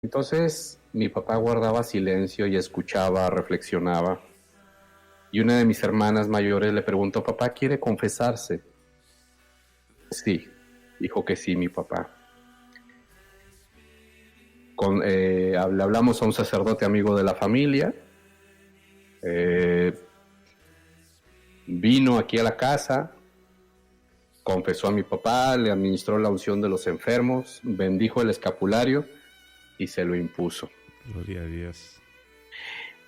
Entonces mi papá guardaba silencio y escuchaba, reflexionaba. Y una de mis hermanas mayores le preguntó: papá, ¿quiere confesarse? Sí, dijo que sí, mi papá. Le hablamos a un sacerdote amigo de la familia. Vino aquí a la casa, confesó a mi papá, le administró la unción de los enfermos, bendijo el escapulario y se lo impuso. Gloria a Dios.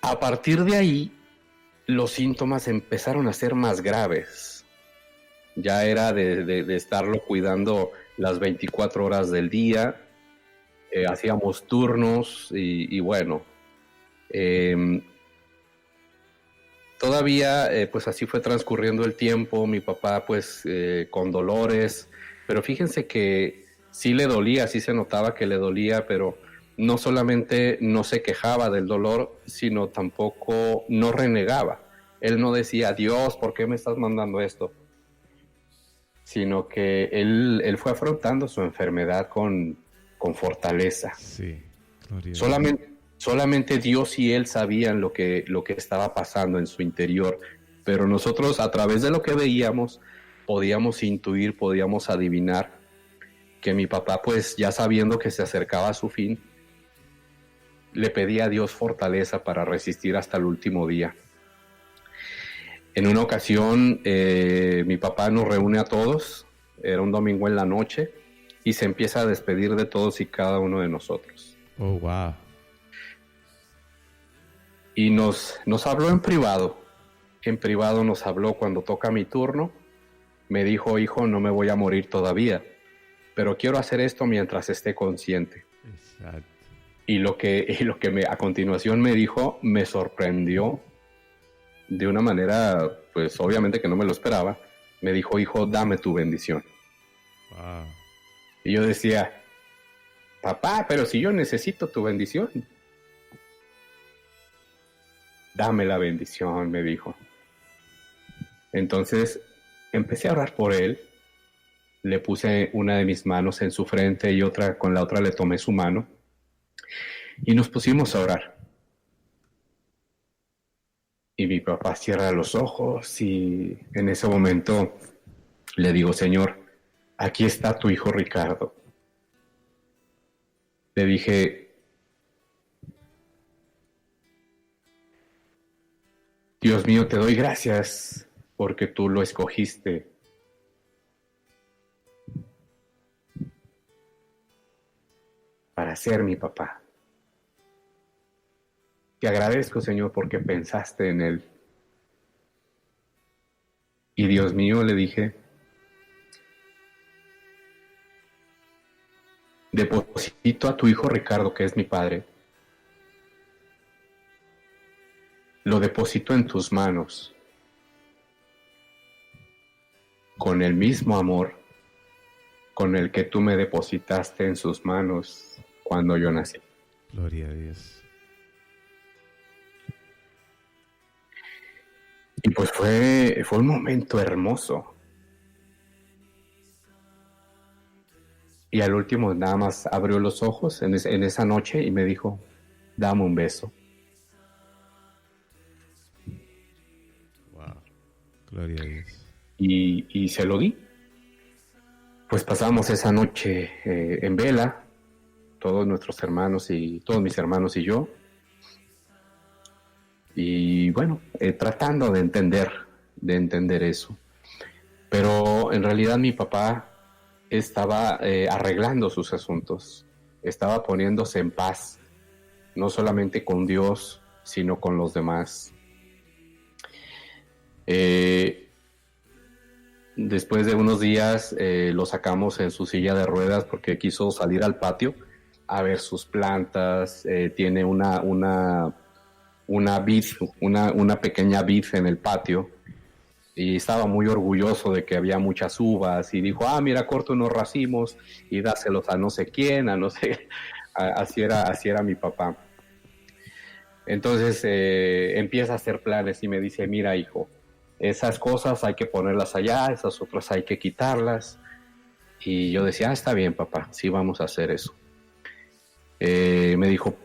A partir de ahí, los síntomas empezaron a ser más graves. Ya era de estarlo cuidando las 24 horas del día. Hacíamos turnos y bueno, todavía pues así fue transcurriendo el tiempo. Mi papá pues con dolores, pero fíjense que sí le dolía, sí se notaba que le dolía, pero no solamente no se quejaba del dolor, sino tampoco no renegaba. Él no decía: Dios, ¿por qué me estás mandando esto? Sino que él fue afrontando su enfermedad con fortaleza. Sí, gloria a Dios. Solamente Dios y él sabían lo que estaba pasando en su interior, pero nosotros, a través de lo que veíamos, podíamos intuir, podíamos adivinar que mi papá, pues ya sabiendo que se acercaba a su fin, le pedía a Dios fortaleza para resistir hasta el último día. En una ocasión, mi papá nos reúne a todos, era un domingo en la noche, y se empieza a despedir de todos y cada uno de nosotros. Oh, wow. Y nos habló en privado. En privado nos habló cuando toca mi turno. Me dijo: hijo, no me voy a morir todavía, pero quiero hacer esto mientras esté consciente. Exacto. Y lo que a continuación me dijo me sorprendió de una manera, pues obviamente que no me lo esperaba. Me dijo: hijo, dame tu bendición. Wow. Y yo decía: papá, pero si yo necesito tu bendición. Dame la bendición, me dijo. Entonces empecé a orar por él. Le puse una de mis manos en su frente y con la otra le tomé su mano. Y nos pusimos a orar. Y mi papá cierra los ojos y en ese momento le digo: Señor, aquí está tu hijo Ricardo. Le dije: Dios mío, te doy gracias porque tú lo escogiste para ser mi papá. Te agradezco, Señor, porque pensaste en él. Y Dios mío, le dije, deposito a tu hijo Ricardo, que es mi padre, lo deposito en tus manos, con el mismo amor con el que tú me depositaste en sus manos cuando yo nací. Gloria a Dios. Y pues fue un momento hermoso. Y al último nada más abrió los ojos en esa noche y me dijo: dame un beso. Wow. Gloria a Dios. Y se lo di. Pues pasamos esa noche en vela, todos nuestros hermanos y todos mis hermanos y yo. Y bueno, tratando de entender eso. Pero en realidad mi papá estaba arreglando sus asuntos, estaba poniéndose en paz, no solamente con Dios, sino con los demás. Después de unos días lo sacamos en su silla de ruedas porque quiso salir al patio a ver sus plantas. Tiene una pequeña vid en el patio, y estaba muy orgulloso de que había muchas uvas y dijo: mira, corto unos racimos y dáselos a no sé quién, a no sé. Así era mi papá. Entonces empieza a hacer planes y me dice: mira, hijo, esas cosas hay que ponerlas allá, esas otras hay que quitarlas. Y yo decía: está bien, papá, sí, vamos a hacer eso. Me dijo,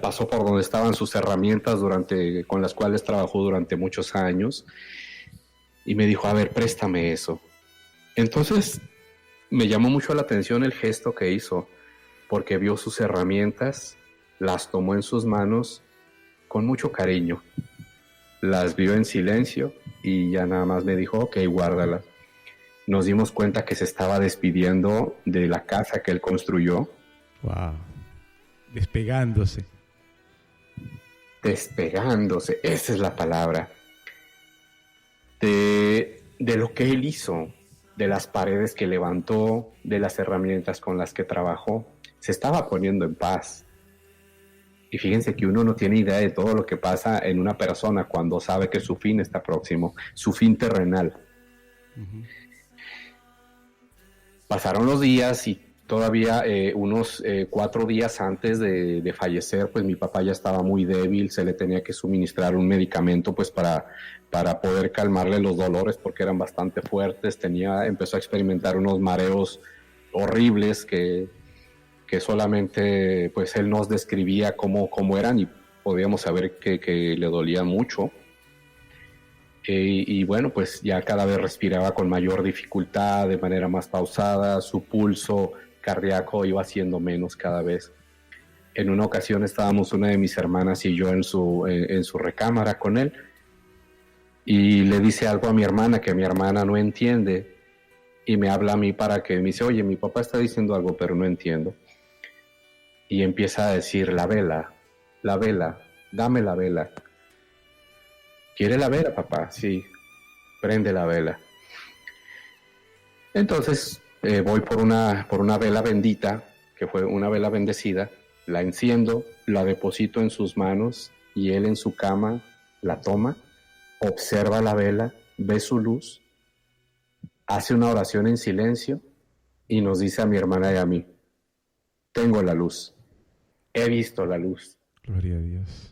pasó por donde estaban sus herramientas con las cuales trabajó durante muchos años, y me dijo, a ver, préstame eso. Entonces me llamó mucho la atención el gesto que hizo, porque vio sus herramientas, las tomó en sus manos con mucho cariño, las vio en silencio y ya nada más me dijo, ok, guárdalas. Nos dimos cuenta que se estaba despidiendo de la casa que él construyó. Wow. Despegándose. Despegándose, esa es la palabra. De lo que él hizo, de las paredes que levantó, de las herramientas con las que trabajó, se estaba poniendo en paz. Y fíjense que uno no tiene idea de todo lo que pasa en una persona cuando sabe que su fin está próximo, su fin terrenal. Uh-huh. Pasaron los días y todavía unos 4 días antes de fallecer, pues mi papá ya estaba muy débil, se le tenía que suministrar un medicamento pues para poder calmarle los dolores porque eran bastante fuertes, empezó a experimentar unos mareos horribles que solamente pues él nos describía cómo eran y podíamos saber que le dolía mucho. Y bueno, pues ya cada vez respiraba con mayor dificultad, de manera más pausada, su pulso cardíaco iba siendo menos cada vez. En una ocasión estábamos una de mis hermanas y yo en su recámara con él, y le dice algo a mi hermana que mi hermana no entiende, y me habla a mí me dice, oye, mi papá está diciendo algo, pero no entiendo. Y empieza a decir, la vela, dame la vela. ¿Quiere la vela, papá? Sí, prende la vela. Entonces voy por una vela bendita, que fue una vela bendecida, la enciendo, la deposito en sus manos y él en su cama la toma, observa la vela, ve su luz, hace una oración en silencio y nos dice a mi hermana y a mí, tengo la luz, he visto la luz. Gloria a Dios.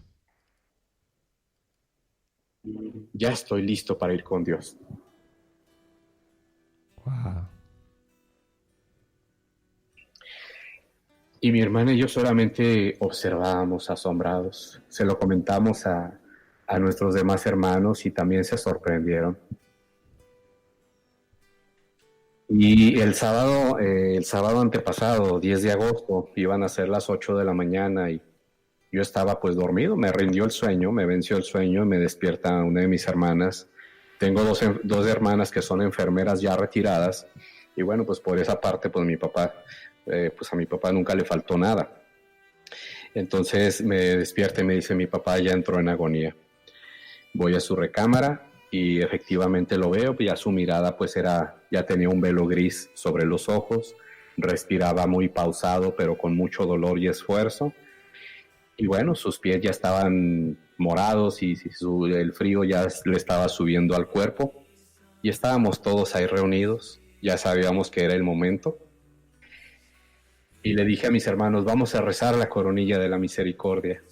Ya estoy listo para ir con Dios. Wow. Y mi hermana y yo solamente observábamos asombrados. Se lo comentamos a nuestros demás hermanos y también se sorprendieron. Y el sábado antepasado, 10 de agosto, iban a ser las 8 de la mañana y yo estaba pues dormido, me venció el sueño y me despierta una de mis hermanas. Tengo dos hermanas que son enfermeras ya retiradas y bueno, pues por esa parte pues a mi papá nunca le faltó nada. Entonces me despierta y me dice, mi papá ya entró en agonía. Voy a su recámara y efectivamente lo veo, ya su mirada pues ya tenía un velo gris sobre los ojos, respiraba muy pausado pero con mucho dolor y esfuerzo. Y bueno, sus pies ya estaban morados y el frío ya le estaba subiendo al cuerpo. Y estábamos todos ahí reunidos, ya sabíamos que era el momento. Y le dije a mis hermanos, vamos a rezar la coronilla de la misericordia.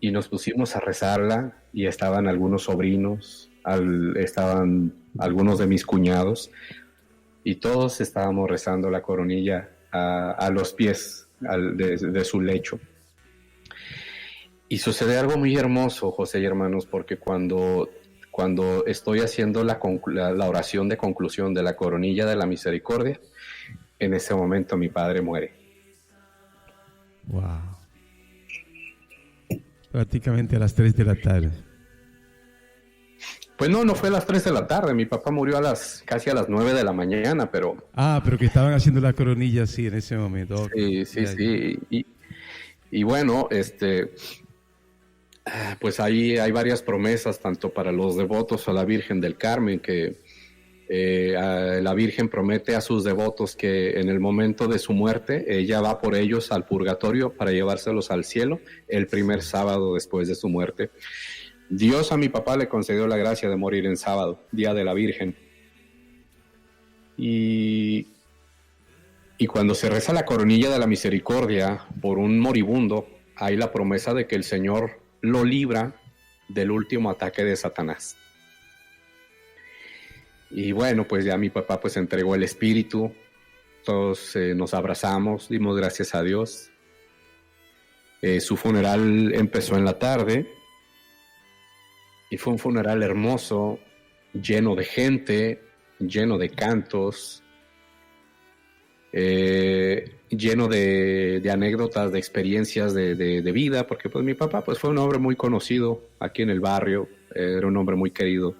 Y nos pusimos a rezarla y estaban algunos sobrinos, estaban algunos de mis cuñados y todos estábamos rezando la coronilla a los pies de su lecho. Y sucede algo muy hermoso, José y hermanos, porque cuando estoy haciendo la oración de conclusión de la coronilla de la misericordia, en ese momento mi padre muere. Wow. Prácticamente a las 3 de la tarde. Pues no fue a las 3 de la tarde, mi papá murió casi a las 9 de la mañana, pero... Pero que estaban haciendo la coronilla así en ese momento. Sí. Y bueno, pues ahí hay varias promesas, tanto para los devotos a la Virgen del Carmen, que la Virgen promete a sus devotos que en el momento de su muerte, ella va por ellos al purgatorio para llevárselos al cielo el primer sábado después de su muerte. Dios a mi papá le concedió la gracia de morir en sábado, día de la Virgen. Y cuando se reza la coronilla de la misericordia por un moribundo, hay la promesa de que el Señor lo libra del último ataque de Satanás. Y bueno, pues ya mi papá pues entregó el espíritu, todos nos abrazamos, dimos gracias a Dios. Su funeral empezó en la tarde y fue un funeral hermoso, lleno de gente, lleno de cantos, lleno de anécdotas, de experiencias de vida, porque pues mi papá pues fue un hombre muy conocido aquí en el barrio, era un hombre muy querido,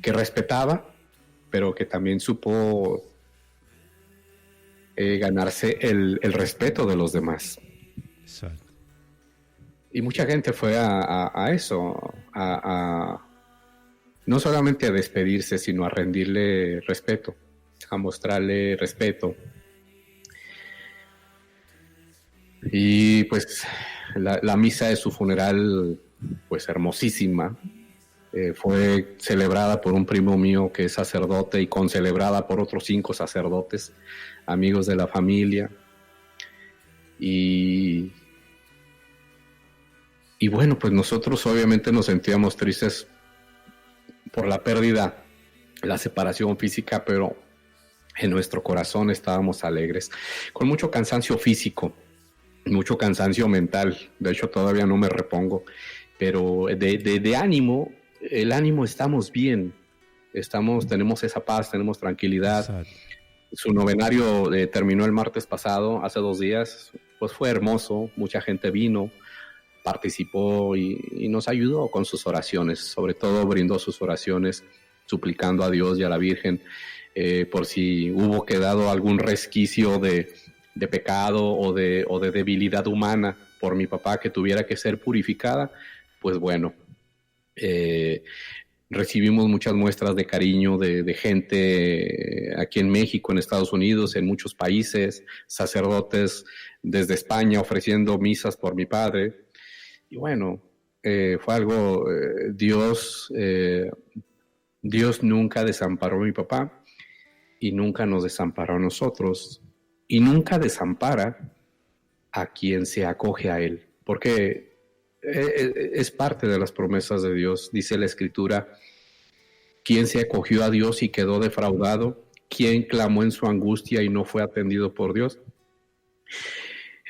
que respetaba, pero que también supo ganarse el respeto de los demás. Exacto. Y mucha gente fue a eso, no solamente a despedirse, sino a rendirle respeto, a mostrarle respeto. Y pues la misa de su funeral, pues hermosísima, fue celebrada por un primo mío que es sacerdote y concelebrada por otros 5 sacerdotes, amigos de la familia. Y bueno, pues nosotros obviamente nos sentíamos tristes por la pérdida, la separación física, pero en nuestro corazón estábamos alegres, con mucho cansancio físico, mucho cansancio mental. De hecho, todavía no me repongo, pero de ánimo, el ánimo, estamos bien, tenemos esa paz, tenemos tranquilidad. Exacto. Su novenario terminó el martes pasado, hace 2 días, pues fue hermoso, mucha gente vino, participó y nos ayudó con sus oraciones, sobre todo brindó sus oraciones suplicando a Dios y a la Virgen por si hubo quedado algún resquicio de pecado o de debilidad humana por mi papá que tuviera que ser purificada. Pues bueno, recibimos muchas muestras de cariño de gente aquí en México, en Estados Unidos, en muchos países, sacerdotes desde España ofreciendo misas por mi padre. Y bueno, fue algo, Dios nunca desamparó a mi papá y nunca nos desamparó a nosotros y nunca desampara a quien se acoge a él, porque es parte de las promesas de Dios. Dice la Escritura: ¿quién se acogió a Dios y quedó defraudado? ¿Quién clamó en su angustia y no fue atendido por Dios?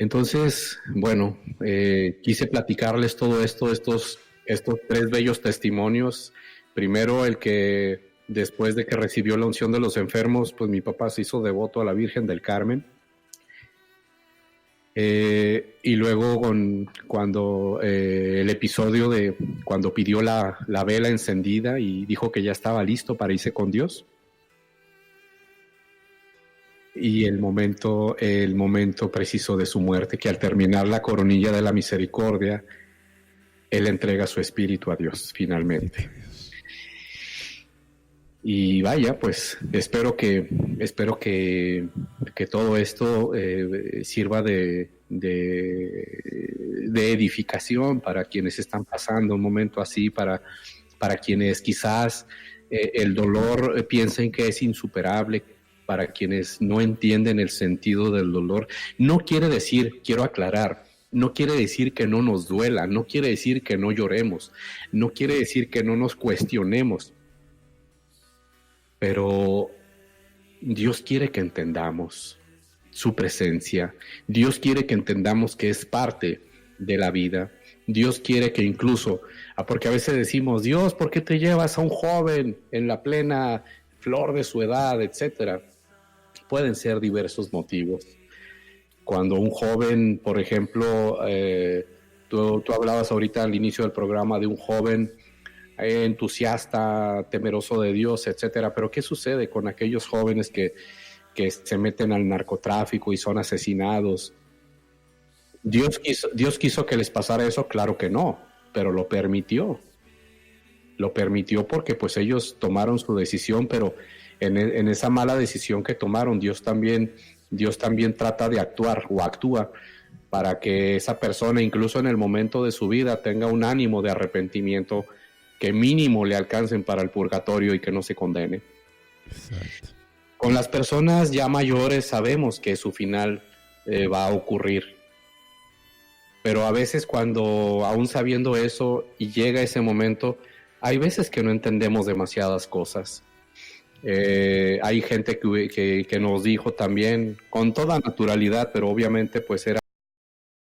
Entonces, bueno, quise platicarles todo esto, estos 3 bellos testimonios. Primero, el que después de que recibió la unción de los enfermos, pues mi papá se hizo devoto a la Virgen del Carmen. Y luego cuando el episodio de cuando pidió la vela encendida y dijo que ya estaba listo para irse con Dios. Y el momento preciso de su muerte, que al terminar la coronilla de la misericordia, él entrega su espíritu a Dios finalmente. Y vaya, pues espero que todo esto sirva de edificación para quienes están pasando un momento así, para quienes quizás el dolor piensen que es insuperable, para quienes no entienden el sentido del dolor. No quiere decir, quiero aclarar, no quiere decir que no nos duela, no quiere decir que no lloremos, no quiere decir que no nos cuestionemos, pero Dios quiere que entendamos su presencia. Dios quiere que entendamos que es parte de la vida. Dios quiere que incluso, porque a veces decimos: Dios, ¿por qué te llevas a un joven en la plena flor de su edad, etcétera? Pueden ser diversos motivos. Cuando un joven, por ejemplo, tú hablabas ahorita al inicio del programa de un joven entusiasta, temeroso de Dios, etcétera. Pero ¿qué sucede con aquellos jóvenes que se meten al narcotráfico y son asesinados? ¿Dios quiso que les pasara eso? Claro que no, pero lo permitió. Lo permitió porque pues ellos tomaron su decisión, pero en esa mala decisión que tomaron, Dios también trata de actuar o actúa para que esa persona, incluso en el momento de su vida, tenga un ánimo de arrepentimiento que mínimo le alcancen para el purgatorio y que no se condene. Exacto. Con las personas ya mayores sabemos que su final va a ocurrir, pero a veces cuando, aún sabiendo eso y llega ese momento, hay veces que no entendemos demasiadas cosas. Hay gente que nos dijo también con toda naturalidad, pero obviamente pues era